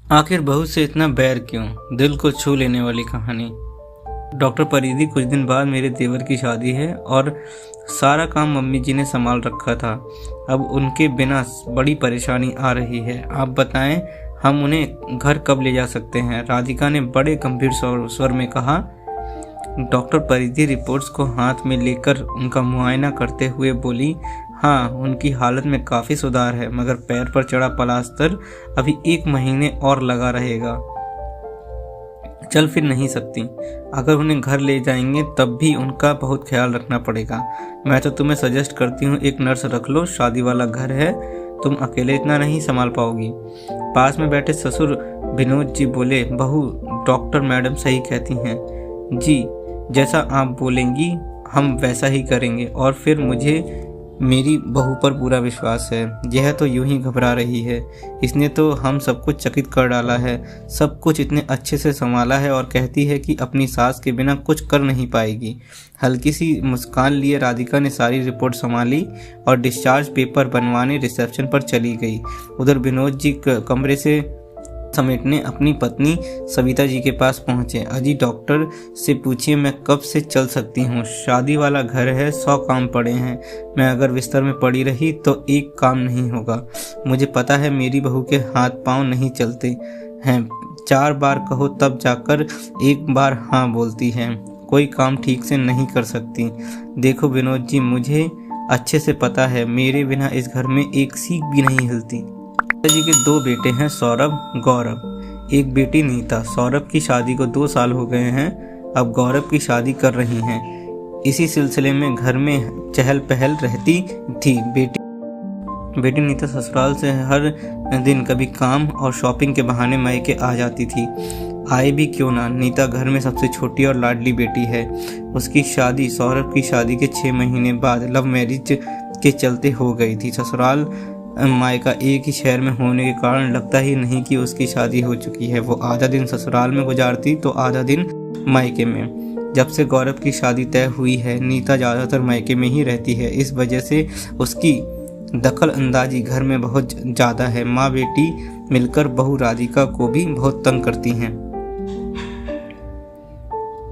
आखिर बहू से इतना बैर क्यों? दिल को छू लेने वाली कहानी। डॉक्टर परिधि, कुछ दिन बाद मेरे देवर की शादी है और सारा काम मम्मी जी ने संभाल रखा था। अब उनके बिना बड़ी परेशानी आ रही है। आप बताएं, हम उन्हें घर कब ले जा सकते हैं? राधिका ने बड़े गंभीर स्वर में कहा। डॉक्टर परिधि रिपोर्ट्स को हाथ में लेकर उनका मुआयना करते हुए बोली, हाँ, उनकी हालत में काफ़ी सुधार है, मगर पैर पर चढ़ा प्लास्टर अभी 1 महीने और लगा रहेगा। चल फिर नहीं सकती। अगर उन्हें घर ले जाएंगे तब भी उनका बहुत ख्याल रखना पड़ेगा। मैं तो तुम्हें सजेस्ट करती हूँ, एक नर्स रख लो, शादी वाला घर है, तुम अकेले इतना नहीं संभाल पाओगी। पास में बैठे ससुर विनोद जी बोले, बहू, डॉक्टर मैडम सही कहती हैं। जी, जैसा आप बोलेंगी हम वैसा ही करेंगे। और फिर मुझे मेरी बहू पर पूरा विश्वास है। यह तो यूं ही घबरा रही है। इसने तो हम सबको चकित कर डाला है। सब कुछ इतने अच्छे से संभाला है और कहती है कि अपनी सास के बिना कुछ कर नहीं पाएगी। हल्की सी मुस्कान लिए राधिका ने सारी रिपोर्ट संभाली और डिस्चार्ज पेपर बनवाने रिसेप्शन पर चली गई। उधर विनोद जी कमरे से समेटने अपनी पत्नी सविता जी के पास पहुंचे। अजी, डॉक्टर से पूछिए मैं कब से चल सकती हूँ? शादी वाला घर है, 100 काम पड़े हैं। मैं अगर बिस्तर में पड़ी रही तो एक काम नहीं होगा। मुझे पता है मेरी बहू के हाथ पांव नहीं चलते हैं। 4 बार कहो तब जाकर 1 बार हाँ बोलती है। कोई काम ठीक से नहीं कर सकती। देखो विनोद जी, मुझे अच्छे से पता है, मेरे बिना इस घर में एक सीख भी नहीं हिलती। जी के 2 बेटे हैं, सौरभ, गौरव। एक बेटी नीता। सौरभ की शादी को 2 साल हो गए हैं। अब गौरव की शादी कर रही हैं। इसी सिलसिले में घर में चहल पहल रहती थी। बेटी नीता ससुराल से हर दिन कभी काम और शॉपिंग के बहाने मायके आ जाती थी। आए भी क्यों ना, नीता घर में सबसे छोटी और लाडली बेटी है। उसकी शादी सौरभ की शादी के 6 महीने बाद लव मैरिज के चलते हो गई थी। ससुराल मायका एक ही शहर में होने के कारण लगता ही नहीं कि उसकी शादी हो चुकी है। वो आधा दिन ससुराल में गुजारती तो आधा दिन मायके में। जब से गौरव की शादी तय हुई है, नीता ज़्यादातर मायके में ही रहती है। इस वजह से उसकी दखल अंदाजी घर में बहुत ज़्यादा है। माँ बेटी मिलकर बहू राधिका को भी बहुत तंग करती हैं।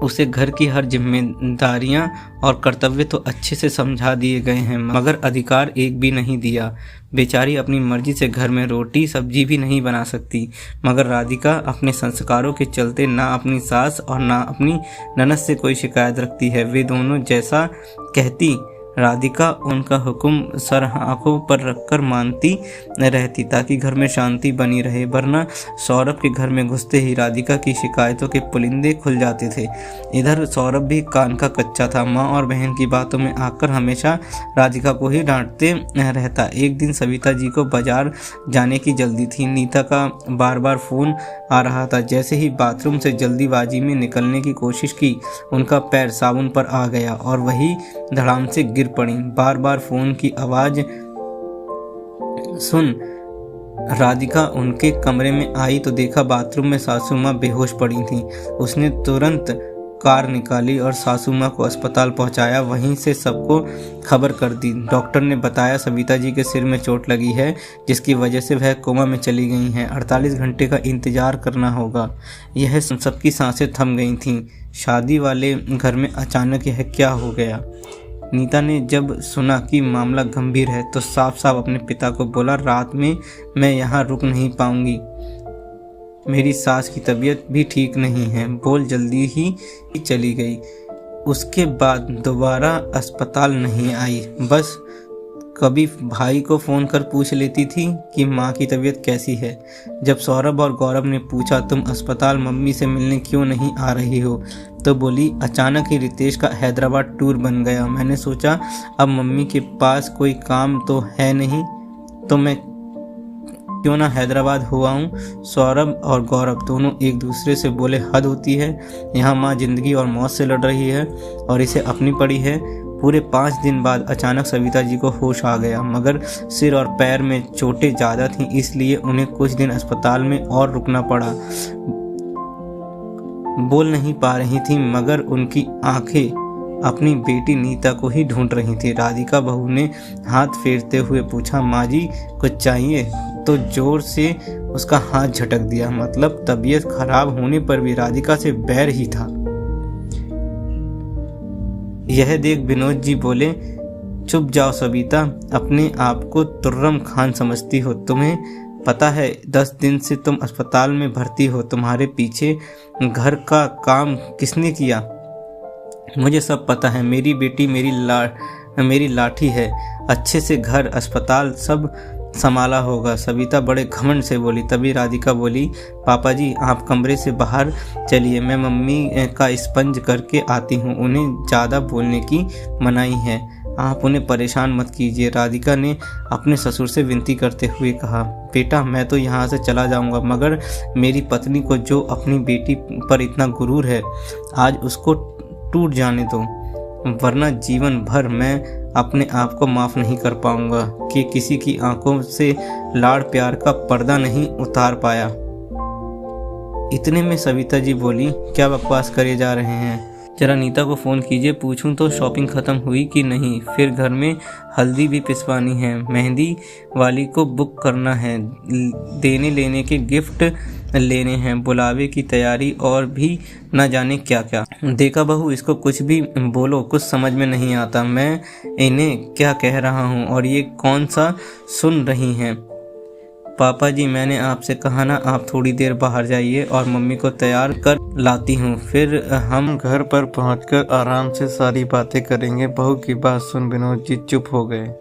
उसे घर की हर जिम्मेदारियां और कर्तव्य तो अच्छे से समझा दिए गए हैं, मगर अधिकार एक भी नहीं दिया। बेचारी अपनी मर्जी से घर में रोटी सब्जी भी नहीं बना सकती। मगर राधिका अपने संस्कारों के चलते ना अपनी सास और ना अपनी ननद से कोई शिकायत रखती है। वे दोनों जैसा कहती राधिका उनका हुक्म सर आंखों पर रखकर मानती रहती, ताकि घर में शांति बनी रहे। वरना सौरभ के घर में घुसते ही राधिका की शिकायतों के पुलिंदे खुल जाते थे। इधर सौरभ भी कान का कच्चा था। माँ और बहन की बातों में आकर हमेशा राधिका को ही डांटते रहता। एक दिन सविता जी को बाजार जाने की जल्दी थी। नीता का बार बार फ़ोन आ रहा था। जैसे ही बाथरूम से जल्दीबाजी में निकलने की कोशिश की, उनका पैर साबुन पर आ गया और वही धड़ाम से गिर पड़ी। बार बार फोन की आवाज सुन राधिका उनके कमरे में आई तो देखा बाथरूम में सासू माँ बेहोश पड़ी थी। उसने तुरंत कार निकाली और सासू माँ को अस्पताल पहुंचाया। वहीं से सबको खबर कर दी। डॉक्टर ने बताया सविता जी के सिर में चोट लगी है, जिसकी वजह से वह कोमा में चली गई हैं। 48 घंटे का इंतजार करना होगा। यह सबकी सांसें थम गई थीं। शादी वाले घर में अचानक यह क्या हो गया? नीता ने जब सुना कि मामला गंभीर है तो साफ साफ अपने पिता को बोला, रात में मैं यहाँ रुक नहीं पाऊंगी। मेरी सास की तबीयत भी ठीक नहीं है। बोल जल्दी ही चली गई। उसके बाद दोबारा अस्पताल नहीं आई। बस कभी भाई को फ़ोन कर पूछ लेती थी कि माँ की तबीयत कैसी है। जब सौरभ और गौरव ने पूछा, तुम अस्पताल मम्मी से मिलने क्यों नहीं आ रही हो, तो बोली, अचानक ही रितेश का हैदराबाद टूर बन गया। मैंने सोचा अब मम्मी के पास कोई काम तो है नहीं, तो मैं क्यों ना हैदराबाद हो आऊँ। सौरभ और गौरव दोनों एक दूसरे से बोले, हद होती है। यहाँ माँ जिंदगी और मौत से लड़ रही है और इसे अपनी पड़ी है। पूरे 5 दिन बाद अचानक सविता जी को होश आ गया, मगर सिर और पैर में चोटें ज़्यादा थीं, इसलिए उन्हें कुछ दिन अस्पताल में और रुकना पड़ा। बोल नहीं पा रही थी, मगर उनकी आंखें अपनी बेटी नीता को ही ढूंढ रही थी। राधिका बहू ने हाथ फेरते हुए पूछा, माँ जी कुछ चाहिए? तो जोर से उसका हाथ झटक दिया। मतलब तबीयत खराब होने पर भी राधिका से बैर ही था। यह देख विनोद जी बोले, चुप जाओ सविता, अपने आप को तुर्रम खान समझती हो। तुम्हें पता है 10 दिन से तुम अस्पताल में भर्ती हो। तुम्हारे पीछे घर का काम किसने किया? मुझे सब पता है। मेरी बेटी मेरी लाठी है। अच्छे से घर अस्पताल सब संभाला होगा। सविता बड़े घमंड से बोली। तभी राधिका बोली, पापा जी आप कमरे से बाहर चलिए, मैं मम्मी का स्पंज करके आती हूँ। उन्हें ज़्यादा बोलने की मनाही है, आप उन्हें परेशान मत कीजिए। राधिका ने अपने ससुर से विनती करते हुए कहा, बेटा मैं तो यहाँ से चला जाऊँगा, मगर मेरी पत्नी को जो अपनी बेटी पर इतना गुरूर है, आज उसको टूट जाने दो, वरना जीवन भर मैं अपने आप को माफ़ नहीं कर पाऊंगा कि किसी की आंखों से लाड़ प्यार का पर्दा नहीं उतार पाया। इतने में सविता जी बोली, क्या बकवास करे जा रहे हैं? जरा नीता को फ़ोन कीजिए, पूछूं तो शॉपिंग ख़त्म हुई कि नहीं। फिर घर में हल्दी भी पिसवानी है, मेहंदी वाली को बुक करना है, देने लेने के गिफ्ट लेने हैं, बुलावे की तैयारी और भी न जाने क्या क्या। देखा बहू, इसको कुछ भी बोलो, कुछ समझ में नहीं आता। मैं इन्हें क्या कह रहा हूँ और ये कौन सा सुन रही हैं। पापा जी मैंने आपसे कहा ना, आप थोड़ी देर बाहर जाइए और मम्मी को तैयार कर लाती हूँ, फिर हम घर पर पहुँचकर आराम से सारी बातें करेंगे। बहू की बात सुन विनोद जी चुप हो गए।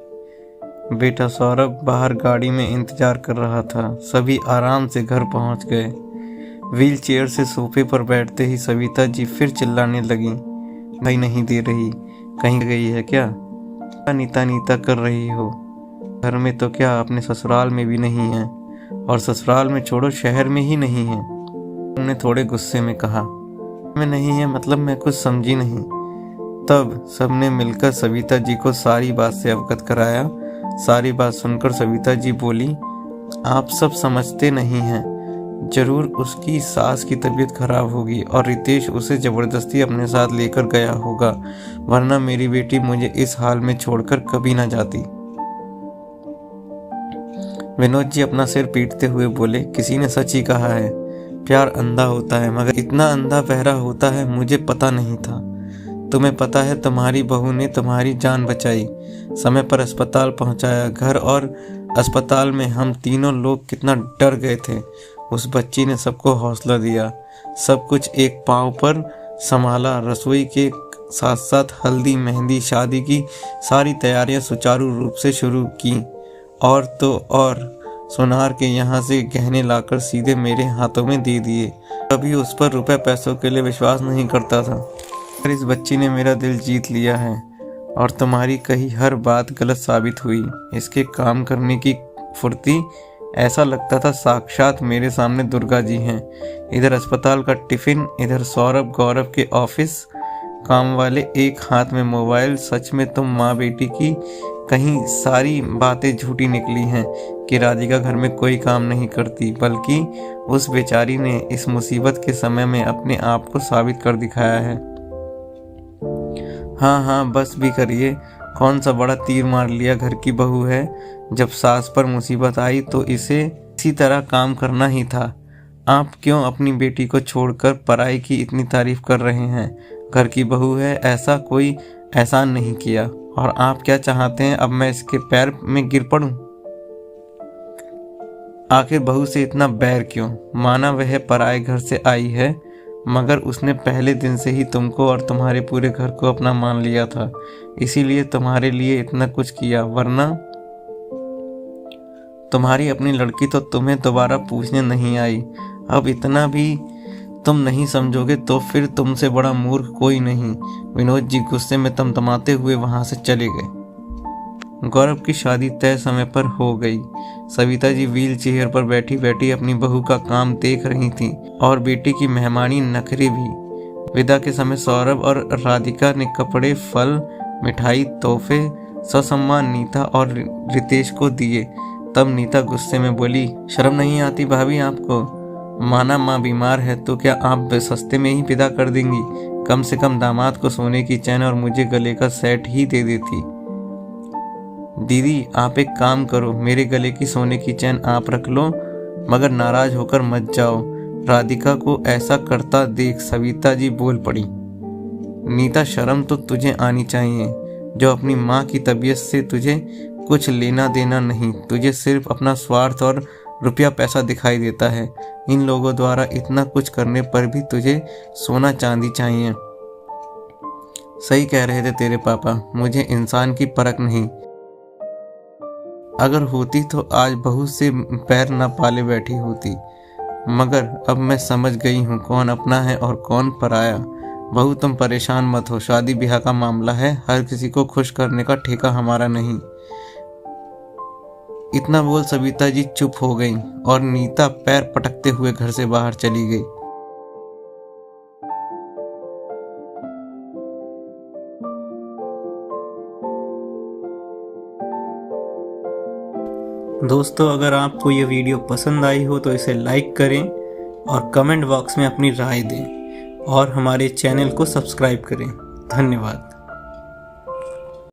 बेटा सौरभ बाहर गाड़ी में इंतजार कर रहा था। सभी आराम से घर पहुँच गए। व्हील चेयर से सोफे पर बैठते ही सविता जी फिर चिल्लाने लगी, भाई नहीं दे रही, कहीं गई है क्या? नीता नीता कर रही हो? घर में तो क्या अपने ससुराल में भी नहीं है, और ससुराल में छोड़ो शहर में ही नहीं है। उन्होंने थोड़े गुस्से में कहा, मैं नहीं है मतलब मैं कुछ समझी नहीं। तब सबने मिलकर सविता जी को सारी बात से अवगत कराया। सारी बात सुनकर सविता जी बोली, आप सब समझते नहीं हैं, जरूर उसकी सास की तबीयत खराब होगी और रितेश उसे जबरदस्ती अपने साथ लेकर गया होगा, वरना मेरी बेटी मुझे इस हाल में छोड़कर कभी ना जाती। विनोद जी अपना सिर पीटते हुए बोले, किसी ने सच ही कहा है, प्यार अंधा होता है, मगर इतना अंधा बहरा होता है मुझे पता नहीं था। तुम्हें पता है तुम्हारी बहू ने तुम्हारी जान बचाई, समय पर अस्पताल पहुंचाया। घर और अस्पताल में हम तीनों लोग कितना डर गए थे। उस बच्ची ने सबको हौसला दिया, सब कुछ एक पांव पर संभाला। रसोई के साथ साथ हल्दी मेहंदी शादी की सारी तैयारियां सुचारू रूप से शुरू की, और तो और सुनार के यहाँ से गहने लाकर सीधे मेरे हाथों में दे दिए। कभी उस पर रुपए पैसों के लिए विश्वास नहीं करता था, पर इस बच्ची ने मेरा दिल जीत लिया है और तुम्हारी कही हर बात गलत साबित हुई। इसके काम करने की फुर्ती, ऐसा लगता था साक्षात मेरे सामने दुर्गा जी हैं। इधर अस्पताल का टिफिन, इधर सौरभ गौरव के ऑफिस काम वाले, एक हाथ में मोबाइल। सच में तुम माँ बेटी की कहीं सारी बातें झूठी निकली हैं कि राधिका घर में कोई काम नहीं करती, बल्कि उस बेचारी ने इस मुसीबत के समय में अपने आप को साबित कर दिखाया है। हाँ बस भी करिए, कौन सा बड़ा तीर मार लिया। घर की बहू है, जब सास पर मुसीबत आई तो इसे इसी तरह काम करना ही था। आप क्यों अपनी बेटी को छोड़कर पराई की इतनी तारीफ कर रहे हैं? घर की बहू है, ऐसा कोई एहसान नहीं किया, और आप क्या चाहते हैं अब मैं इसके पैर में गिर पड़ूं? आखिर बहू से इतना बैर क्यों? माना वह पराए घर से आई है, मगर उसने पहले दिन से ही तुमको और तुम्हारे पूरे घर को अपना मान लिया था, इसीलिए तुम्हारे लिए इतना कुछ किया। वरना तुम्हारी अपनी लड़की तो तुम्हें दोबारा पूछने नहीं आई। अब इतना भी तुम नहीं समझोगे तो फिर तुमसे बड़ा मूर्ख कोई नहीं। विनोद जी गुस्से में तमतमाते हुए वहां से चले गए। गौरव की शादी तय समय पर हो गई। सविता जी व्हील चेयर पर बैठी बैठी अपनी बहू का काम देख रही थी और बेटी की मेहमानी नखरे भी। विदा के समय सौरभ और राधिका ने कपड़े, फल, मिठाई, तोहफे ससम्मान नीता और रितेश को दिए। तब नीता गुस्से में बोली, शर्म नहीं आती भाभी आपको? माना माँ बीमार है तो क्या आप सस्ते में ही विदा कर देंगी? कम से कम दामाद को सोने की चैन और मुझे गले का सेट ही दे देती। दीदी आप एक काम करो, मेरे गले की सोने की चैन आप रख लो, मगर नाराज होकर मत जाओ। राधिका को ऐसा करता देख सविता जी बोल पड़ी। नीता, शर्म तो तुझे आनी चाहिए, जो अपनी माँ की तबीयत से तुझे कुछ लेना देना नहीं, तुझे सिर्फ अपना स्वार्थ और रुपया पैसा दिखाई देता है। इन लोगों द्वारा इतना कुछ करने पर भी तुझे सोना चांदी चाहिए। सही कह रहे थे तेरे पापा, मुझे इंसान की परख नहीं। अगर होती तो आज बहू से पैर न पाले बैठी होती, मगर अब मैं समझ गई हूँ कौन अपना है और कौन पराया। बहू तुम परेशान मत हो, शादी ब्याह का मामला है, हर किसी को खुश करने का ठेका हमारा नहीं। इतना बोल सविता जी चुप हो गईं और नीता पैर पटकते हुए घर से बाहर चली गई। दोस्तों, अगर आपको ये वीडियो पसंद आई हो तो इसे लाइक करें और कमेंट बॉक्स में अपनी राय दें और हमारे चैनल को सब्सक्राइब करें। धन्यवाद।